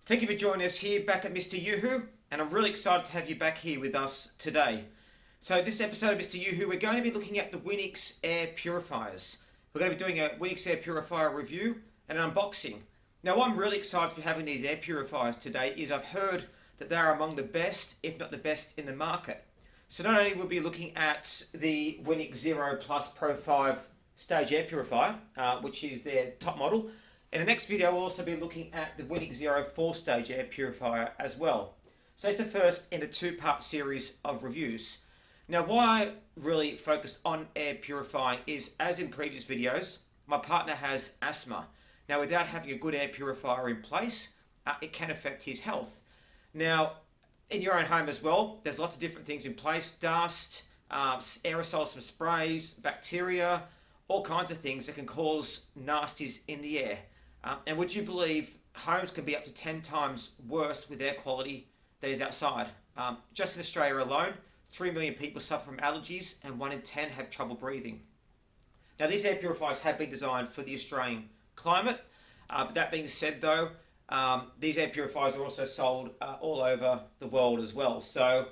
Thank you for joining us here back at Mr. Yoo-Hoo, and I'm really excited to have you back here with us today. So this episode of Mr. Yoo-Hoo, we're going to be looking at the Winix Air Purifiers. We're going to be doing a Winix Air Purifier review and an unboxing. Now, why I'm really excited to be having these air purifiers today is I've heard that they are among the best, if not the best, in the market. So not only will we be looking at the Winix Zero Pro 5 Stage Air Purifier, which is their top model. In the next video, we'll also be looking at the Winix Zero 4 Stage Air Purifier as well. So it's the first in a two-part series of reviews. Now, why I really focused on air purifying is, as in previous videos, my partner has asthma. Now, without having a good air purifier in place, it can affect his health. Now, in your own home as well, there's lots of different things in place: dust, aerosols from sprays, bacteria, all kinds of things that can cause nasties in the air. And would you believe homes can be up to 10 times worse with air quality than is outside? Just in Australia alone, 3 million people suffer from allergies and 1 in 10 have trouble breathing. Now, these air purifiers have been designed for the Australian climate. But that being said though, these air purifiers are also sold all over the world as well. So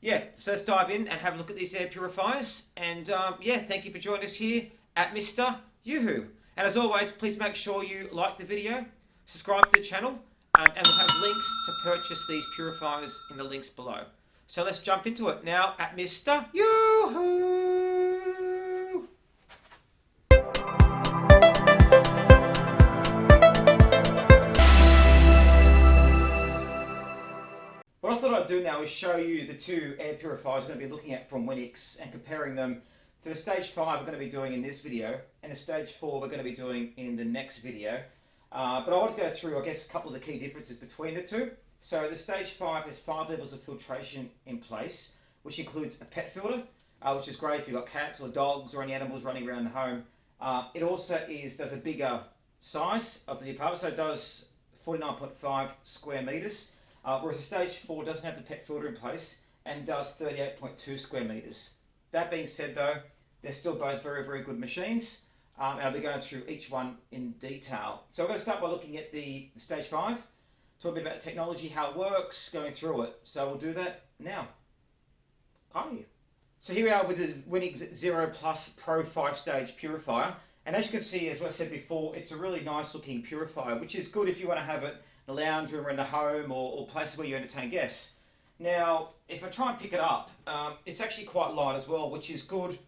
yeah, so let's dive in and have a look at these air purifiers. And yeah, thank you for joining us here at Mr. Yoo-Hoo. And as always, please make sure you like the video, subscribe to the channel, and we'll have links to purchase these purifiers in the links below. So let's jump into it now at Mr. Yoo-Hoo! What I thought I'd do now is show you the two air purifiers we're going to be looking at from Winix and comparing them to the Stage 5 we're going to be doing in this video, and the Stage 4 we're going to be doing in the next video. But I want to go through, I guess, a couple of the key differences between the two. So the Stage 5 has 5 levels of filtration in place, which includes a pet filter, which is great if you've got cats or dogs or any animals running around the home. It also does a bigger size of the apartment, so it does 49.5 square meters, whereas the Stage 4 doesn't have the pet filter in place and does 38.2 square meters. That being said though, they're still both very, very good machines, and I'll be going through each one in detail. So I'm going to start by looking at the Stage 5, talk a bit about technology, how it works, going through it. So we'll do that now. Hi. So here we are with the Winix Zero Pro 5 Stage Purifier, and as you can see, as I said before, it's a really nice looking purifier, which is good if you want to have it in a lounge room or in the home or places where you entertain guests. Now, if I try and pick it up, it's actually quite light as well, which is good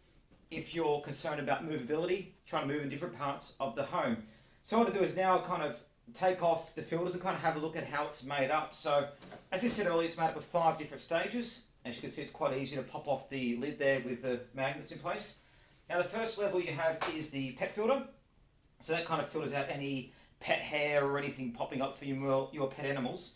if you're concerned about movability, trying to move in different parts of the home. So what I do is now kind of take off the filters and kind of have a look at how it's made up. So, as we said earlier, it's made up of 5 different stages. As you can see, it's quite easy to pop off the lid there with the magnets in place. Now, the first level you have is the pet filter. So that kind of filters out any pet hair or anything popping up for your pet animals.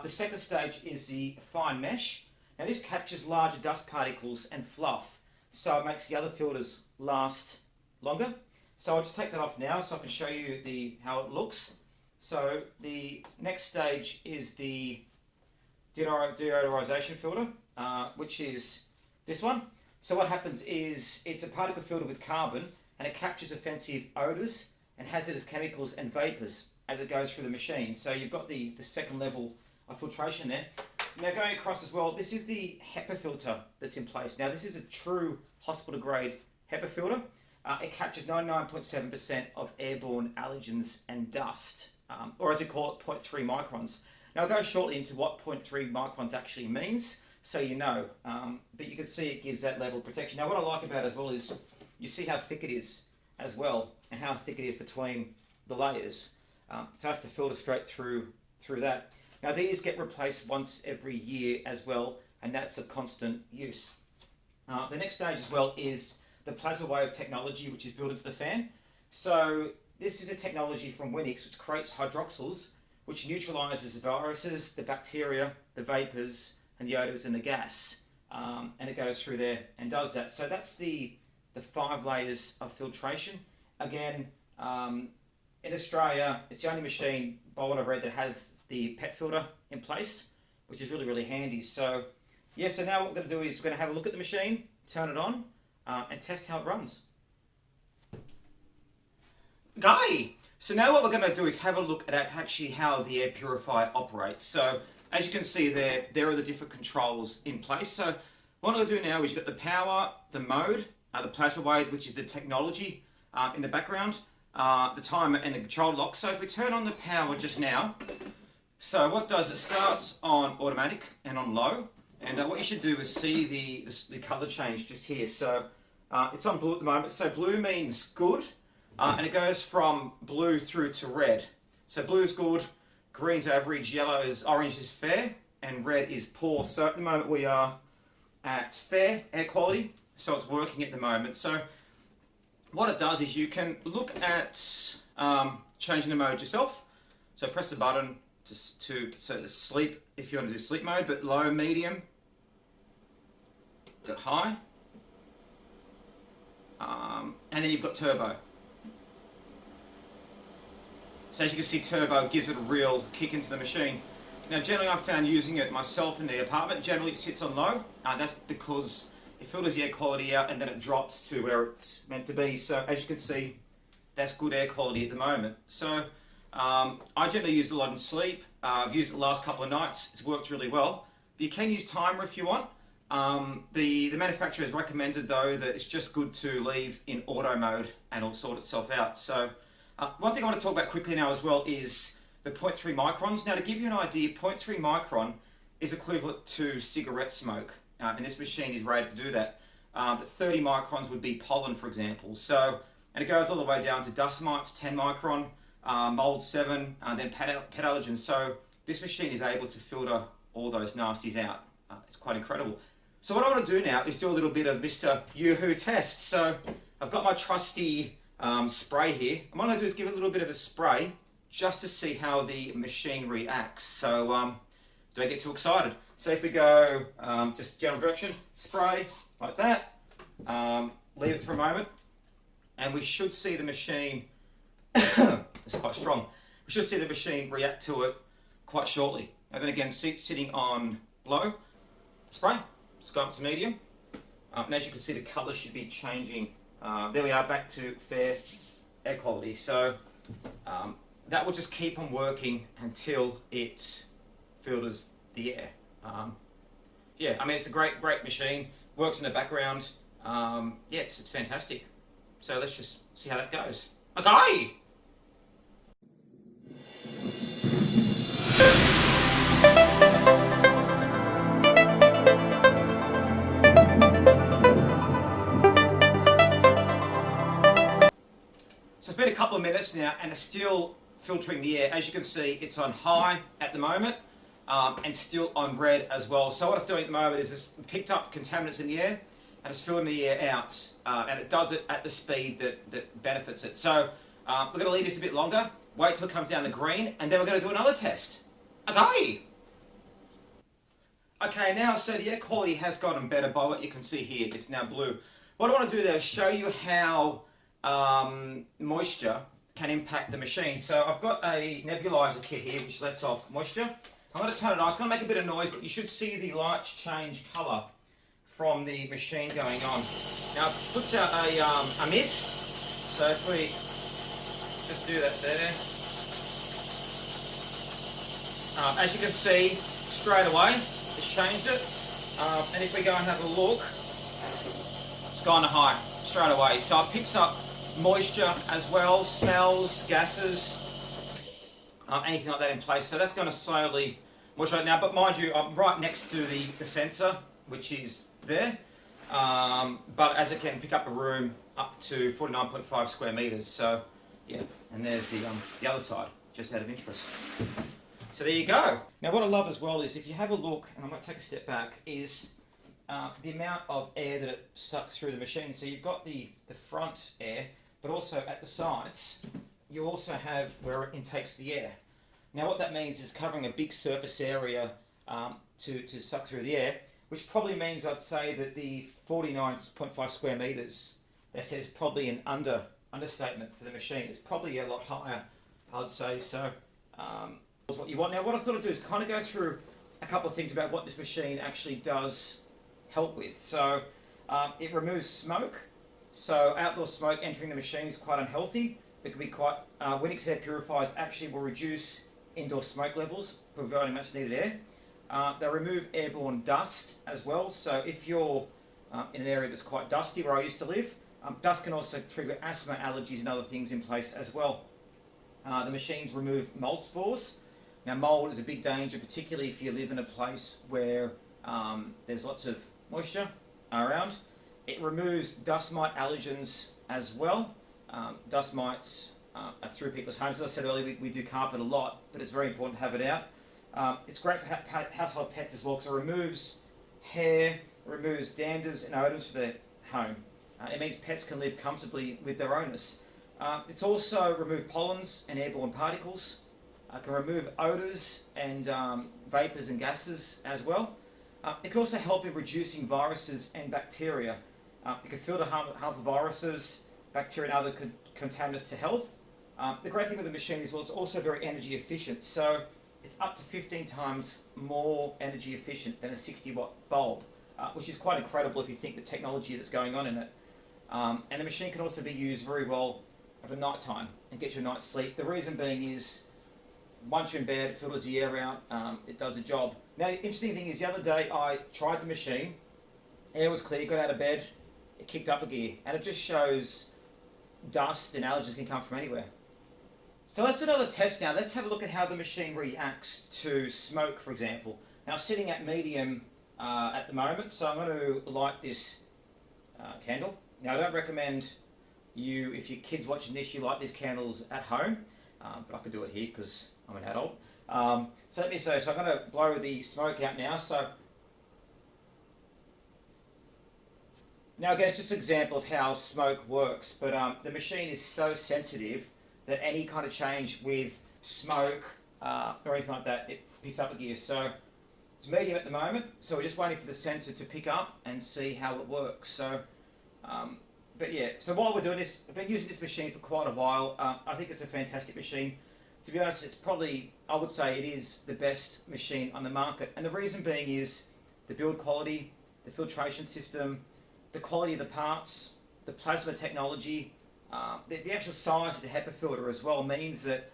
The second stage is the fine mesh. Now this captures larger dust particles and fluff, so it makes the other filters last longer. So I'll just take that off now so I can show you how it looks. So the next stage is the deodorization filter, which is this one. So what happens is it's a particle filter with carbon, and it captures offensive odors and hazardous chemicals and vapors as it goes through the machine. So you've got the second level of filtration there. Now going across as well, this is the HEPA filter that's in place. Now this is a true hospital grade HEPA filter. It captures 99.7% of airborne allergens and dust, or as we call it, 0.3 microns. Now I'll go shortly into what 0.3 microns actually means, so you know, but you can see it gives that level of protection. Now what I like about it as well is you see how thick it is as well, and how thick it is between the layers. It starts to filter straight through that. Now these get replaced once every year as well, and that's of constant use. The next stage as well is the plasma wave technology, which is built into the fan. So this is a technology from Winix which creates hydroxyls, which neutralizes the viruses, the bacteria, the vapors, and the odors and the gas. And it goes through there and does that. So that's the 5 layers of filtration. Again, in Australia, it's the only machine, by what I've read, that has the pet filter in place, which is really, really handy. So yeah, so now what we're going to do is we're going to have a look at the machine, turn it on, and test how it runs. Guy! So now what we're going to do is have a look at actually how the air purifier operates. So as you can see there are the different controls in place. So what I'll do now is you've got the power, the mode, the plasma wave, which is the technology in the background, the timer and the control lock. So if we turn on the power just now, so what it does, it starts on automatic and on low. And what you should do is see the color change just here. So it's on blue at the moment. So blue means good. And it goes from blue through to red. So blue is good, green's average, orange is fair, and red is poor. So at the moment we are at fair air quality, so it's working at the moment. So what it does is you can look at changing the mode yourself. So press the button to sleep if you want to do sleep mode, but low, medium, got high, and then you've got turbo. So as you can see, turbo gives it a real kick into the machine. Now generally I've found using it myself in the apartment, generally it sits on low. That's because it filters the air quality out and then it drops to where it's meant to be. So as you can see, that's good air quality at the moment. So I generally use it a lot in sleep. I've used it the last couple of nights. It's worked really well. But you can use timer if you want. The manufacturer has recommended though that it's just good to leave in auto mode and it'll sort itself out. So one thing I want to talk about quickly now as well is the 0.3 microns. Now to give you an idea, 0.3 micron is equivalent to cigarette smoke, and this machine is rated to do that. But 30 microns would be pollen, for example. So, and it goes all the way down to dust mites, 10 micron, mold 7, then pathogens. So this machine is able to filter all those nasties out. It's quite incredible. So what I want to do now is do a little bit of Mr. Yoo-hoo test. So I've got my trusty spray here. And what I'm going to do is give it a little bit of a spray just to see how the machine reacts. So don't get too excited. So if we go just general direction, spray like that, leave it for a moment, and we should see the machine, it's quite strong, we should see the machine react to it quite shortly. And then again, sitting on low, spray, let's go up to medium, and as you can see the colour should be changing. There we are, back to fair air quality. So that will just keep on working until it filters the air. Yeah, I mean, it's a great machine, works in the background. Yeah, it's fantastic. So let's just see how that goes. Okay! So it's been a couple of minutes now and it's still filtering the air. As you can see, it's on high at the moment and still on red as well. So what it's doing at the moment is it's picked up contaminants in the air and it's filling the air out, and it does it at the speed that benefits it. So we're going to leave this a bit longer, wait till it comes down to green, and then we're going to do another test. Okay! Okay, now so the air quality has gotten better by what you can see here. It's now blue. What I want to do there is show you how moisture can impact the machine. So I've got a nebulizer kit here which lets off moisture. I'm going to turn it on. It's going to make a bit of noise, but you should see the lights change colour from the machine going on. Now it puts out a mist. So if we just do that there, as you can see straight away, it's changed it. And if we go and have a look, it's gone to high straight away. So it picks up moisture as well, smells, gases, anything like that in place. So that's going to slowly moisture now. But mind you, I'm right next to the sensor, which is there. But as it can pick up a room up to 49.5 square meters. So yeah, and there's the other side, just out of interest. So there you go. Now what I love as well is if you have a look, and I might take a step back, is the amount of air that it sucks through the machine. So you've got the front air, but also at the sides, you also have where it intakes the air. Now what that means is covering a big surface area to suck through the air, which probably means I'd say that the 49.5 square meters, that says probably an understatement for the machine. It's probably a lot higher, I'd say. So that's what you want. Now what I thought I'd do is kind of go through a couple of things about what this machine actually does help with. So it removes smoke. So outdoor smoke entering the machine is quite unhealthy. It can be quite, Winix Air Purifiers actually will reduce indoor smoke levels, providing much needed air. They remove airborne dust as well, so if you're in an area that's quite dusty where I used to live, dust can also trigger asthma, allergies and other things in place as well. The machines remove mold spores. Now mold is a big danger, particularly if you live in a place where there's lots of moisture around. It removes dust mite allergens as well. Dust mites are through people's homes. As I said earlier, we do carpet a lot, but it's very important to have it out. It's great for household pets as well because it removes hair, removes danders and odours for their home. It means pets can live comfortably with their owners. It's also removed pollens and airborne particles. Can remove odours and vapours and gases as well. It can also help in reducing viruses and bacteria. It can filter harmful viruses, bacteria and other contaminants to health. The great thing with the machine is, well, it's also very energy efficient. So it's up to 15 times more energy efficient than a 60-watt bulb, which is quite incredible if you think the technology that's going on in it. And the machine can also be used very well over night time and get you a night's sleep. The reason being is, once you're in bed, it filters the air out, it does the job. Now, the interesting thing is, the other day I tried the machine, air was clear, got out of bed, it kicked up a gear, and it just shows dust and allergens can come from anywhere. So let's do another test now. Let's have a look at how the machine reacts to smoke, for example. Now, sitting at medium at the moment, so I'm going to light this candle. Now, I don't recommend you, if your kid's watching this, you light these candles at home, but I could do it here because I'm an adult. So I'm going to blow the smoke out now. So now again, it's just an example of how smoke works, but the machine is so sensitive that any kind of change with smoke or anything like that, it picks up a gear. So it's medium at the moment, so we're just waiting for the sensor to pick up and see how it works. So, but yeah, so while we're doing this, I've been using this machine for quite a while. I think it's a fantastic machine. To be honest, it's probably, I would say it is the best machine on the market. And the reason being is the build quality, the filtration system, the quality of the parts, the plasma technology, the actual size of the HEPA filter as well means that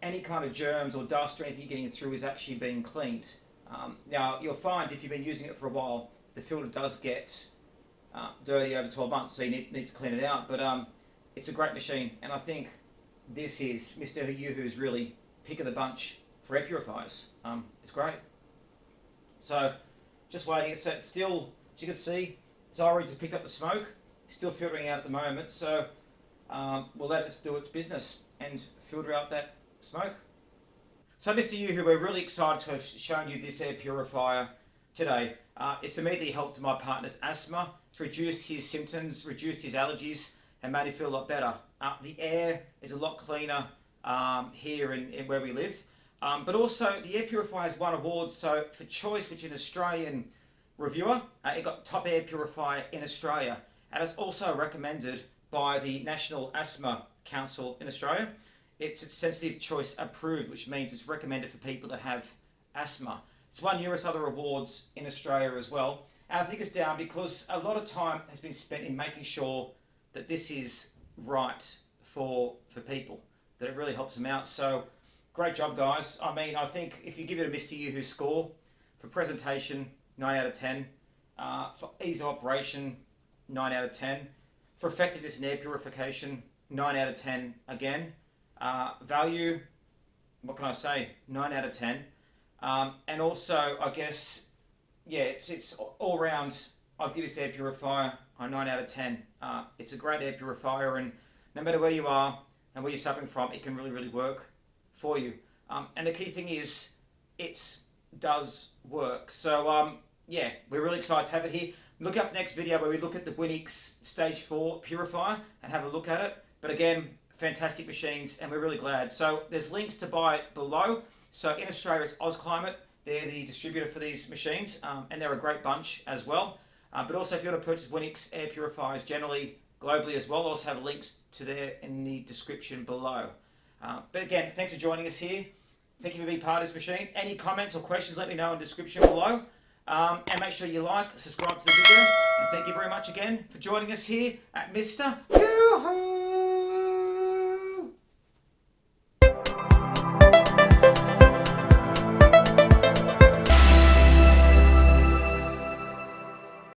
any kind of germs or dust or anything you're getting through is actually being cleaned. Now, you'll find if you've been using it for a while, the filter does get dirty over 12 months, so you need to clean it out. But it's a great machine, and I think this is Mr. Yu who's really picking the bunch for air purifiers. It's great. So, just waiting. So it's still, as you can see, it's already just picked up the smoke. It's still filtering out at the moment, so we'll let it do its business and filter out that smoke. So Mr. Yu, we're really excited to have shown you this air purifier today. It's immediately helped my partner's asthma. It's reduced his symptoms, reduced his allergies, and made him feel a lot better. The air is a lot cleaner here in where we live. But also, the air purifier has won awards. So for Choice, which is an Australian reviewer, it got top air purifier in Australia. And it's also recommended by the National Asthma Council in Australia. It's sensitive choice approved, which means it's recommended for people that have asthma. It's won numerous other awards in Australia as well. And I think it's down because a lot of time has been spent in making sure that this is right for people, that it really helps them out. So great job, guys. I mean, I think if you give it a Mr. Yoo-hoo score for presentation, 9 out of 10. For ease of operation, 9 out of 10. For effectiveness in air purification, 9 out of 10 again. Value, what can I say? 9 out of 10. And also, I guess, yeah, it's all round. I'll give this air purifier a 9 out of 10. It's a great air purifier, and no matter where you are and where you're suffering from, it can really, really work for you. And the key thing is, it does work. So, yeah, we're really excited to have it here. Look out for the next video where we look at the Winix Stage 4 Purifier and have a look at it. But again, fantastic machines, and we're really glad. So there's links to buy it below. So in Australia, it's AusClimate. They're the distributor for these machines, and they're a great bunch as well. But also, if you want to purchase Winix Air Purifiers generally, globally as well, I'll also have links to there in the description below. But again, thanks for joining us here. Thank you for being part of this machine. Any comments or questions, let me know in the description below. And make sure you like, subscribe to the video. And thank you very much again for joining us here at Mr.